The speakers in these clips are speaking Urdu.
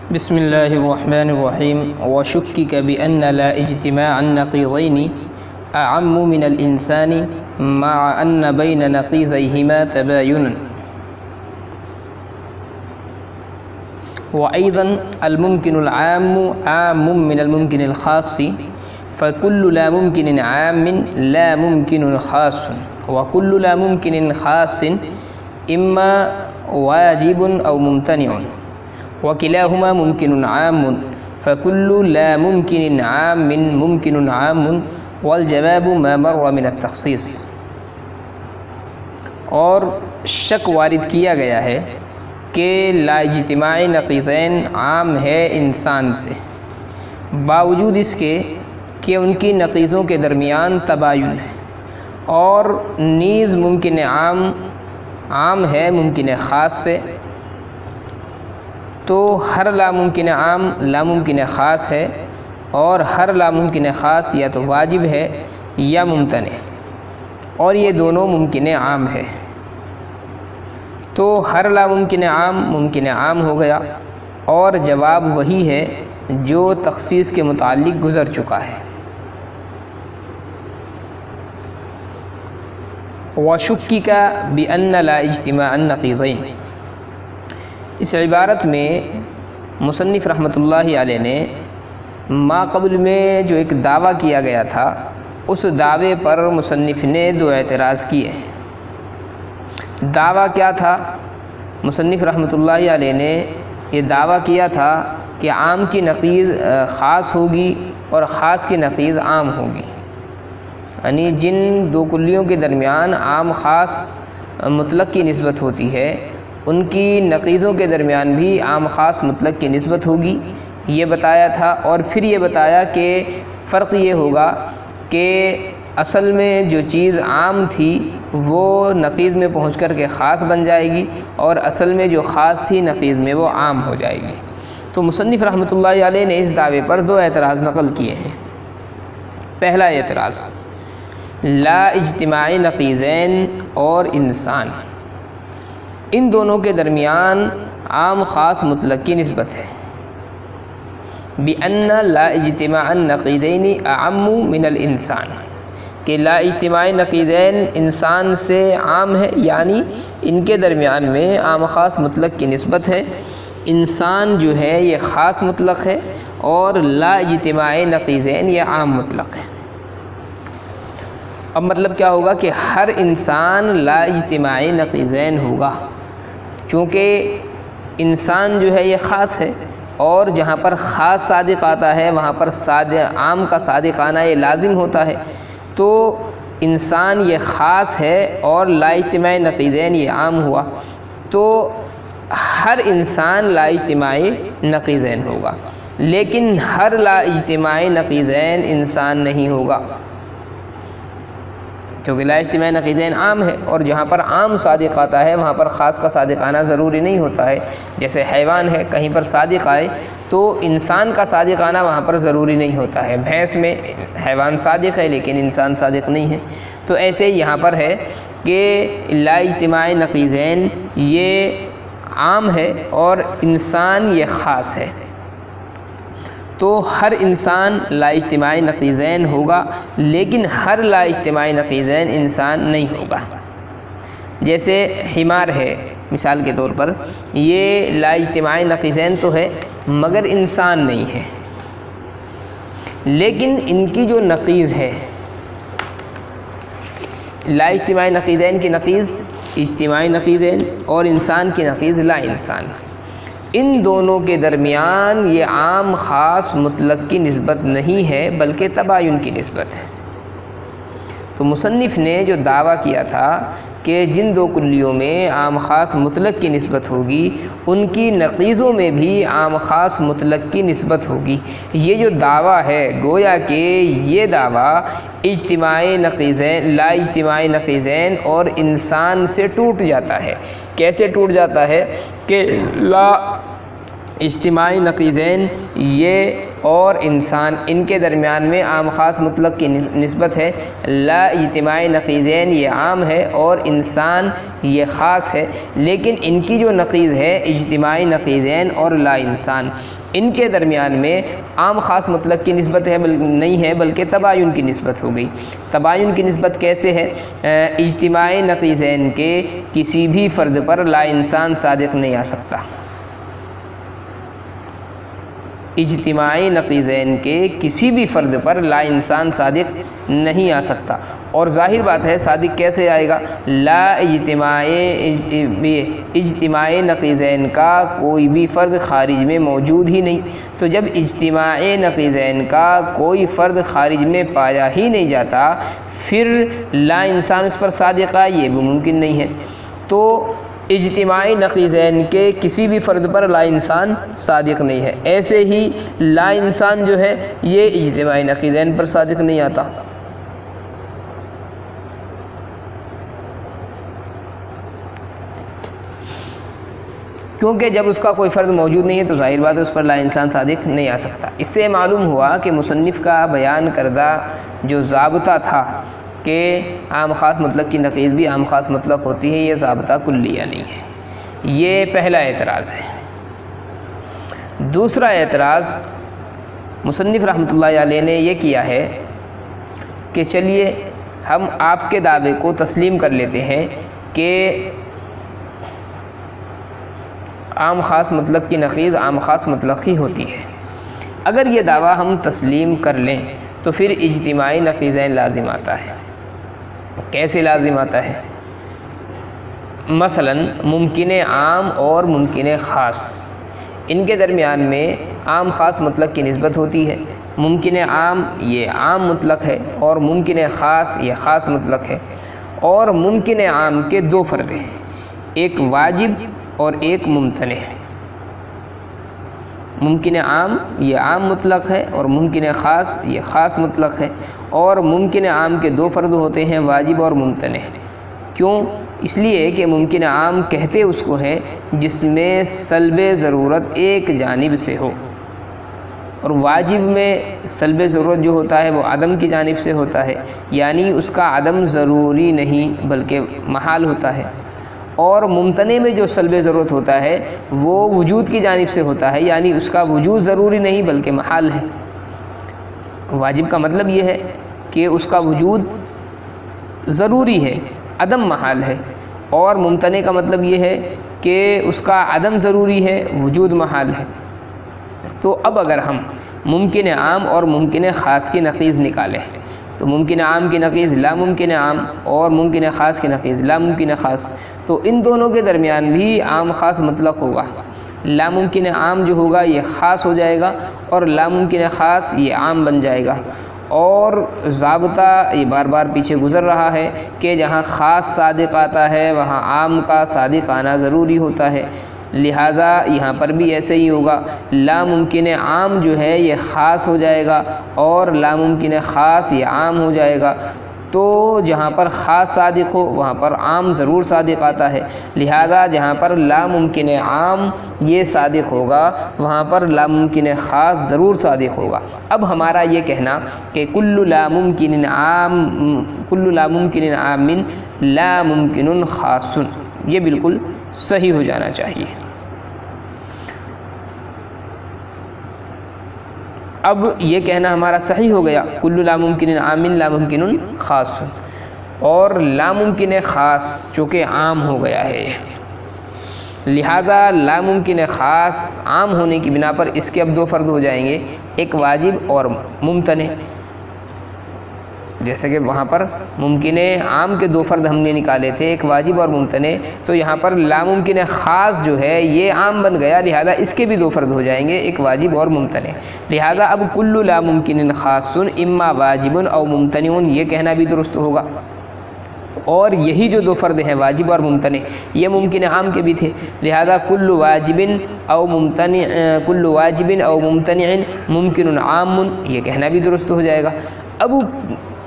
بسم الله الرحمن الرحيم. وشكك بأن لا اجتماع النقيضين أعم من الإنسان مع أن بين نقيضيهما تباينا. وأيضا الممكن العام عام من الممكن الخاص، فكل لا ممكن عام لا ممكن خاص، وكل لا ممكن خاص إما واجب أو ممتنع، وكلاهما ممكن عام، فكل لا ممكن عام ممكن عام، والجواب ما مر من التخصیص. اور شک وارد کیا گیا ہے کہ لا اجتماعی نقیضین عام ہے انسان سے، باوجود اس کے کہ ان کی نقیضوں کے درمیان تباین ہے، اور نیز ممکن عام ہے ممکن خاص سے. تو ہر لا ممکن عام لا ممکن خاص ہے، اور ہر لا ممکن خاص یا تو واجب ہے یا ممتنع، اور یہ دونوں ممکن عام ہے. تو ہر لا ممکن عام ہو گیا، اور جواب وہی ہے جو تخصیص کے متعلق گزر چکا ہے. وَشُكِّكَ بِأَنَّ لَا اجتماع النقیضین، اس عبارت میں مصنف رحمۃ اللہ علیہ نے ما قبل میں جو ایک دعویٰ کیا گیا تھا، اس دعوے پر مصنف نے دو اعتراض کیے. دعویٰ کیا تھا؟ مصنف رحمۃ اللہ علیہ نے یہ دعویٰ کیا تھا کہ عام کی نقیض خاص ہوگی اور خاص کی نقیض عام ہوگی، یعنی جن دو کلیوں کے درمیان عام خاص مطلق کی نسبت ہوتی ہے، ان کی نقیضوں کے درمیان بھی عام خاص مطلق کی نسبت ہوگی، یہ بتایا تھا. اور پھر یہ بتایا کہ فرق یہ ہوگا کہ اصل میں جو چیز عام تھی وہ نقیض میں پہنچ کر کے خاص بن جائے گی، اور اصل میں جو خاص تھی نقیض میں وہ عام ہو جائے گی. تو مصنف رحمۃ اللہ علیہ نے اس دعوے پر دو اعتراض نقل کیے ہیں. پہلا اعتراض، لا اجتماعی نقیضین اور انسان، ان دونوں کے درمیان عام خاص مطلق کی نسبت ہے. بِأَنَّ لا اجتماع النقیضین اعم من الانسان، کہ لا اجتماعی نقیضین انسان سے عام ہے، یعنی ان کے درمیان میں عام خاص مطلق کی نسبت ہے. انسان جو ہے یہ خاص مطلق ہے، اور لا اجتماعی نقیضین یہ عام مطلق ہے. اب مطلب کیا ہوگا کہ ہر انسان لا اجتماعی نقیضین ہوگا، چونکہ انسان جو ہے یہ خاص ہے، اور جہاں پر خاص صادق آتا ہے وہاں پر عام کا صادق آنا یہ لازم ہوتا ہے. تو انسان یہ خاص ہے اور لا اجتماعی نقیضین یہ عام ہوا، تو ہر انسان لا اجتماعی نقیضین ہوگا، لیکن ہر لا اجتماعی نقیضین انسان نہیں ہوگا، کیونکہ لا اجتماعی نقیضین عام ہے، اور جہاں پر عام صادق آتا ہے وہاں پر خاص کا صادق آنا ضروری نہیں ہوتا ہے. جیسے حیوان ہے، کہیں پر صادق آئے تو انسان کا صادق آنا وہاں پر ضروری نہیں ہوتا ہے. بھینس میں حیوان صادق ہے لیکن انسان صادق نہیں ہے. تو ایسے یہاں پر ہے کہ لا اجتماعی نقیضین یہ عام ہے اور انسان یہ خاص ہے. تو ہر انسان لا اجتماعی نقیضین ہوگا، لیکن ہر لا اجتماعی نقیضین انسان نہیں ہوگا. جیسے حمار ہے مثال کے طور پر، یہ لا اجتماعی نقیضین تو ہے مگر انسان نہیں ہے، لیکن ان کی جو نقیض ہے، لا اجتماعی نقیضین کی نقیض اجتماعی نقیضین، اور انسان کی نقیض لا انسان، ان دونوں کے درمیان یہ عام خاص مطلق کی نسبت نہیں ہے بلکہ تباین کی نسبت ہے. تو مصنف نے جو دعویٰ کیا تھا کہ جن دو کلیوں میں عام خاص مطلق کی نسبت ہوگی ان کی نقیضوں میں بھی عام خاص مطلق کی نسبت ہوگی، یہ جو دعویٰ ہے گویا کہ یہ دعویٰ اجتماعی نقیضین لا اجتماعی نقیضین اور انسان سے ٹوٹ جاتا ہے. کیسے ٹوٹ جاتا ہے کہ لا اجتماعی نقیضین یہ اور انسان، ان کے درمیان میں عام خاص مطلق کی نسبت ہے۔ لا اجتماعی نقیضین یہ عام ہے اور انسان یہ خاص ہے، لیکن ان کی جو نقیض ہے اجتماعی نقیضین اور لا انسان، ان کے درمیان میں عام خاص مطلق کی نسبت ہے نہیں ہے، بلکہ تباین کی نسبت ہو گئی۔ تباین کی نسبت کیسے ہے؟ اجتماعی نقیضین کے کسی بھی فرد پر لا انسان صادق نہیں آ سکتا۔ اجتماعی نقیضین کے کسی بھی فرد پر لا انسان صادق نہیں آ سکتا، اور ظاہر بات ہے صادق کیسے آئے گا؟ لا اجتماعی نقیضین کا کوئی بھی فرد خارج میں موجود ہی نہیں، تو جب اجتماعی نقیضین کا کوئی فرد خارج میں پایا ہی نہیں جاتا، پھر لا انسان اس پر صادق آئے یہ بھی ممکن نہیں ہے۔ تو اجتماعی نقیضین کے کسی بھی فرد پر لا انسان صادق نہیں ہے، ایسے ہی لا انسان جو ہے یہ اجتماعی نقیضین پر صادق نہیں آتا۔ کیونکہ جب اس کا کوئی فرد موجود نہیں ہے تو ظاہر بات ہے اس پر لا انسان صادق نہیں آ سکتا۔ اس سے معلوم ہوا کہ مصنف کا بیان کردہ جو ضابطہ تھا کہ عام خاص مطلق کی نقیض بھی عام خاص مطلق ہوتی ہے، یہ ضابطہ کلیہ نہیں ہے۔ یہ پہلا اعتراض ہے۔ دوسرا اعتراض مصنف رحمۃ اللہ علیہ نے یہ کیا ہے کہ چلیے ہم آپ کے دعوے کو تسلیم کر لیتے ہیں کہ عام خاص مطلق کی نقیض عام خاص مطلق ہی ہوتی ہے۔ اگر یہ دعویٰ ہم تسلیم کر لیں تو پھر اجتماعی نقیضین لازم آتا ہے۔ کیسے لازم آتا ہے؟ مثلا ممکن عام اور ممکن خاص، ان کے درمیان میں عام خاص مطلق کی نسبت ہوتی ہے۔ ممکن عام یہ عام مطلق ہے اور ممکن خاص یہ خاص مطلق ہے، اور ممکن عام کے دو فرد ہیں، ایک واجب اور ایک ممتنع۔ ممکن عام یہ عام مطلق ہے اور ممکن خاص یہ خاص مطلق ہے، اور ممکن عام کے دو فرد ہوتے ہیں، واجب اور ممتنع۔ کیوں؟ اس لیے کہ ممکن عام کہتے اس کو ہیں جس میں سلب ضرورت ایک جانب سے ہو، اور واجب میں سلب ضرورت جو ہوتا ہے وہ عدم کی جانب سے ہوتا ہے، یعنی اس کا عدم ضروری نہیں بلکہ محال ہوتا ہے، اور ممتنع میں جو سلب ضرورت ہوتا ہے وہ وجود کی جانب سے ہوتا ہے، یعنی اس کا وجود ضروری نہیں بلکہ محال ہے۔ واجب کا مطلب یہ ہے کہ اس کا وجود ضروری ہے، عدم محال ہے، اور ممتنع کا مطلب یہ ہے کہ اس کا عدم ضروری ہے، وجود محال ہے۔ تو اب اگر ہم ممکن عام اور ممکن خاص کی نقیض نکالیں تو ممکن عام کی نقیض لا ممکن عام اور ممکن خاص کی نقیض لا ممکن خاص، تو ان دونوں کے درمیان بھی عام خاص مطلق ہوگا۔ لا ممکن عام جو ہوگا یہ خاص ہو جائے گا اور لا ممکن خاص یہ عام بن جائے گا، اور ضابطہ یہ بار بار پیچھے گزر رہا ہے کہ جہاں خاص صادق آتا ہے وہاں عام کا صادق آنا ضروری ہوتا ہے، لہٰذا یہاں پر بھی ایسے ہی ہوگا۔ لا ممکن عام جو ہے یہ خاص ہو جائے گا اور لا ممکن خاص یہ عام ہو جائے گا، تو جہاں پر خاص صادق ہو وہاں پر عام ضرور صادق آتا ہے، لہذا جہاں پر لا ممکن عام یہ صادق ہوگا وہاں پر لا ممکن خاص ضرور صادق ہوگا۔ اب ہمارا یہ کہنا کہ کل لا ممکن عام لا ممکن خاص، یہ بالکل صحیح ہو جانا چاہیے۔ اب یہ کہنا ہمارا صحیح ہو گیا، کل لا ممکن عام لا ممکن خاص، اور لا ممکن خاص چونکہ عام ہو گیا ہے، لہذا لا ممکن خاص عام ہونے کی بنا پر اس کے اب دو فرد ہو جائیں گے، ایک واجب اور ممتنع۔ جیسے کہ وہاں پر ممکن عام کے دو فرد ہم نے نکالے تھے، ایک واجب اور ممتنع، تو یہاں پر لا ممکن خاص جو ہے یہ عام بن گیا، لہذا اس کے بھی دو فرد ہو جائیں گے، ایک واجب اور ممتنع۔ لہذا اب کل لا ممکن خاص اما واجب او ممتنع یہ کہنا بھی درست ہوگا، اور یہی جو دو فرد ہیں واجب اور ممتنع یہ ممکن عام کے بھی تھے، لہذا کل واجب او ممتنع ممکن عام یہ کہنا بھی درست ہو جائے گا۔ اب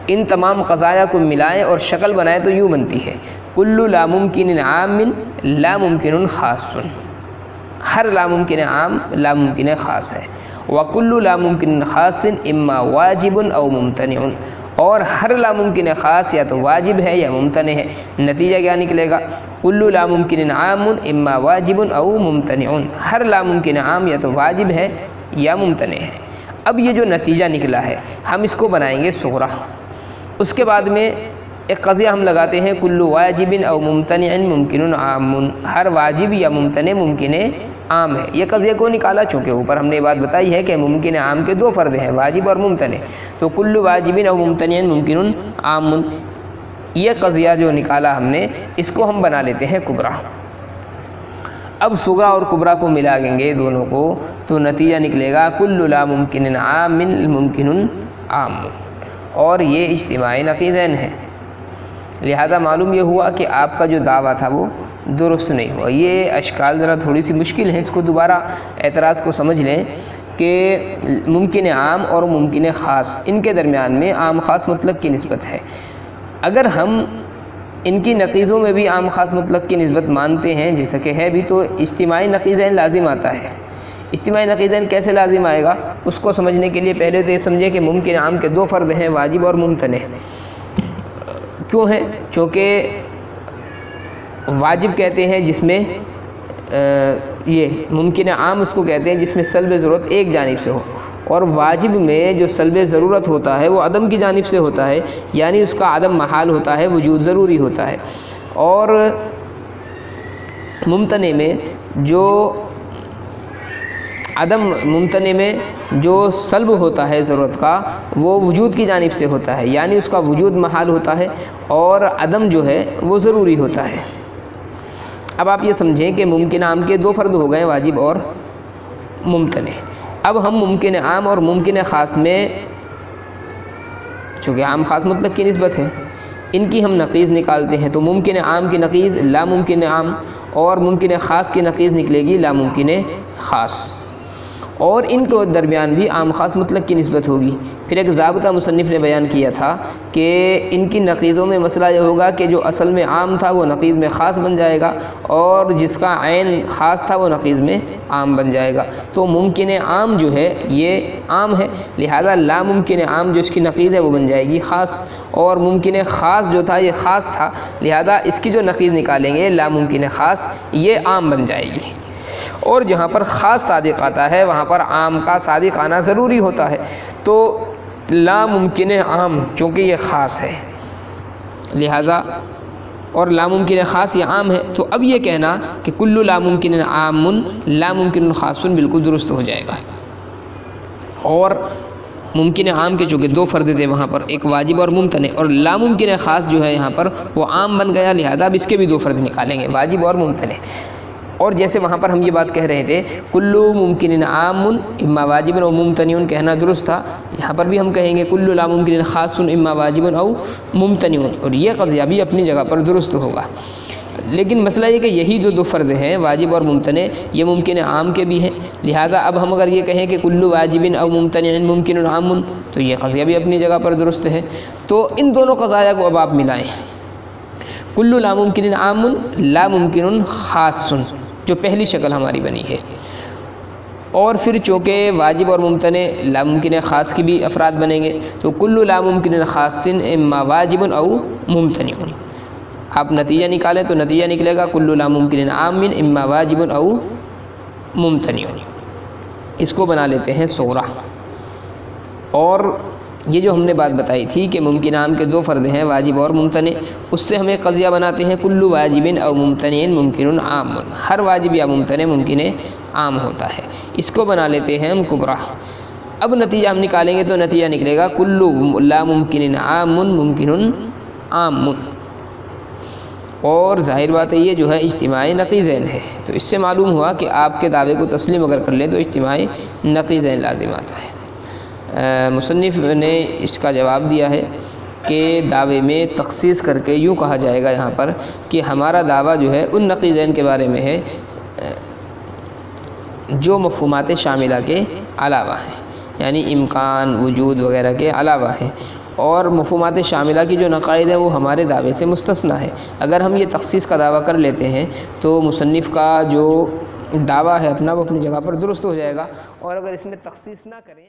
ان تمام قضایا کو ملائیں اور شکل بنائیں تو یوں بنتی ہے، کل لا ممکن عام لا ممکن خاص، ہر لا ممکن عام لا ممکن خاص ہے، وَكُلُّ لَا مُمْكِنٍ خَاصٍ اِمَّا وَاجِبٌ اَوْ مُمْتَنِعٌ، اور ہر لاممکن خاص یا تو واجب ہے یا ممتنع ہے۔ نتیجہ کیا نکلے گا؟ کل لاممکن عام اما واجب او ممتنع، ہر لاممکن عام یا تو واجب ہے یا ممتنع ہے۔ اب یہ جو نتیجہ نکلا ہے ہم اس کو بنائیں گے صغرا۔ اس کے بعد میں ایک قضیہ ہم لگاتے ہیں کل واجب او ممتنع ممکن عام، ہر واجب یا ممتنع ممکن عام ہے۔ یہ قضیہ کو نکالا چونکہ اوپر ہم نے یہ بات بتائی ہے کہ ممکن عام کے دو فرد ہیں، واجب اور ممتنع، تو کل واجب او ممتنع ممکن عام، یہ قضیہ جو نکالا ہم نے اس کو ہم بنا لیتے ہیں کبرا۔ اب صغرا اور کبرا کو ملا دیں گے دونوں کو تو نتیجہ نکلے گا کل لا ممکن عام ممکن عام، اور یہ اجتماعی نقیضین ہے۔ لہذا معلوم یہ ہوا کہ آپ کا جو دعویٰ تھا وہ درست نہیں ہوا۔ یہ اشکال ذرا تھوڑی سی مشکل ہے، اس کو دوبارہ اعتراض کو سمجھ لیں کہ ممکن عام اور ممکن خاص ان کے درمیان میں عام خاص مطلق کی نسبت ہے۔ اگر ہم ان کی نقیضوں میں بھی عام خاص مطلق کی نسبت مانتے ہیں جیسا کہ ہے بھی، تو اجتماعی نقیضین لازم آتا ہے۔ اجتماعی نقیضین کیسے لازم آئے گا اس کو سمجھنے کے لیے پہلے تو یہ سمجھے کہ ممکن عام کے دو فرد ہیں، واجب اور ممتنع۔ کیوں ہیں؟ چونکہ واجب کہتے ہیں جس میں یہ ممکن عام اس کو کہتے ہیں جس میں سلب ضرورت ایک جانب سے ہو، اور واجب میں جو سلب ضرورت ہوتا ہے وہ عدم کی جانب سے ہوتا ہے، یعنی اس کا عدم محال ہوتا ہے، وجود ضروری ہوتا ہے۔ اور ممتنع میں جو ممتنع میں جو سلب ہوتا ہے ضرورت کا وہ وجود کی جانب سے ہوتا ہے، یعنی اس کا وجود محال ہوتا ہے اور عدم جو ہے وہ ضروری ہوتا ہے۔ اب آپ یہ سمجھیں کہ ممکن عام کے دو فرد ہو گئے، واجب اور ممتنع۔ اب ہم ممکن عام اور ممکن خاص میں چونکہ عام خاص مطلق کی نسبت ہے ان کی ہم نقیض نکالتے ہیں، تو ممکن عام کی نقیض لا ممکن عام، اور ممکن خاص کی نقیض نکلے گی لا ممکن خاص، اور ان کے درمیان بھی عام خاص مطلق کی نسبت ہوگی۔ پھر ایک ضابطہ مصنف نے بیان کیا تھا کہ ان کی نقیضوں میں مسئلہ یہ ہوگا کہ جو اصل میں عام تھا وہ نقیض میں خاص بن جائے گا، اور جس کا عین خاص تھا وہ نقیض میں عام بن جائے گا۔ تو ممکن عام جو ہے یہ عام ہے، لہذا لا ممکن عام جو اس کی نقیض ہے وہ بن جائے گی خاص، اور ممکن خاص جو تھا یہ خاص تھا، لہذا اس کی جو نقیض نکالیں گے لا ممکن خاص یہ عام بن جائے گی۔ اور جہاں پر خاص صادق آتا ہے وہاں پر عام کا صادق آنا ضروری ہوتا ہے، تو لا ممکن عام چونکہ یہ خاص ہے لہذا، اور لا ممکن خاص یہ عام ہے، تو اب یہ کہنا کہ کل لا ممکن عام لا ممکن خاص بالکل درست ہو جائے گا۔ اور ممکن عام کے چونکہ دو فرد تھے وہاں پر ایک واجب اور ممتنع، اور لا ممکن خاص جو ہے یہاں پر وہ عام بن گیا، لہذا اب اس کے بھی دو فرد نکالیں گے، واجب اور ممتنع۔ اور جیسے وہاں پر ہم یہ بات کہہ رہے تھے کلو ممکن عام اما واجب او ممتنع کہنا درست تھا، یہاں پر بھی ہم کہیں گے کلو لا ممکن خاص اما واجب او ممتنع، اور یہ قضیہ بھی اپنی جگہ پر درست ہوگا۔ لیکن مسئلہ یہ کہ یہی جو دو فرد ہیں واجب اور ممتنع یہ ممکن عام کے بھی ہیں، لہذا اب ہم اگر یہ کہیں کہ کلو واجب او ممتنع ممکن عام تو یہ قضیہ بھی اپنی جگہ پر درست ہے۔ تو ان دونوں قضایا کو اب آپ ملائیں، کلو لا ممکن عام لا ممکن خاص جو پہلی شکل ہماری بنی ہے، اور پھر چونکہ واجب اور ممتنع لا ممکن خاص کی بھی افراد بنیں گے، تو کل لا ممکن خاص اما واجب او ممتنع۔ آپ نتیجہ نکالیں تو نتیجہ نکلے گا کل لا ممکن عام اما واجب او ممتنع۔ اس کو بنا لیتے ہیں صغرا۔ اور یہ جو ہم نے بات بتائی تھی کہ ممکن عام کے دو فرد ہیں واجب اور ممتنع، اس سے ہم ایک قضیہ بناتے ہیں کل واجب او ممتنع ممکن عام، ہر واجب یا ممتنع ممکن عام ہوتا ہے، اس کو بنا لیتے ہیں ہم کبرا۔ اب نتیجہ ہم نکالیں گے تو نتیجہ نکلے گا کل لا ممکن عام ممکن عام، اور ظاہر بات ہے یہ جو ہے اجتماعی نقیضین ہے، تو اس سے معلوم ہوا کہ آپ کے دعوے کو تسلیم اگر کر لیں تو اجتماعی نقیضین لازم آتا ہے۔ مصنف نے اس کا جواب دیا ہے کہ دعوے میں تخصیص کر کے یوں کہا جائے گا یہاں پر کہ ہمارا دعویٰ جو ہے ان نقیضین کے بارے میں ہے جو مفہومات شاملہ کے علاوہ ہیں، یعنی امکان وجود وغیرہ کے علاوہ ہیں، اور مفہومات شاملہ کی جو نقائض ہیں وہ ہمارے دعوے سے مستثنیٰ ہے۔ اگر ہم یہ تخصیص کا دعویٰ کر لیتے ہیں تو مصنف کا جو دعویٰ ہے اپنا وہ اپنی جگہ پر درست ہو جائے گا، اور اگر اس میں تخصیص نہ کریں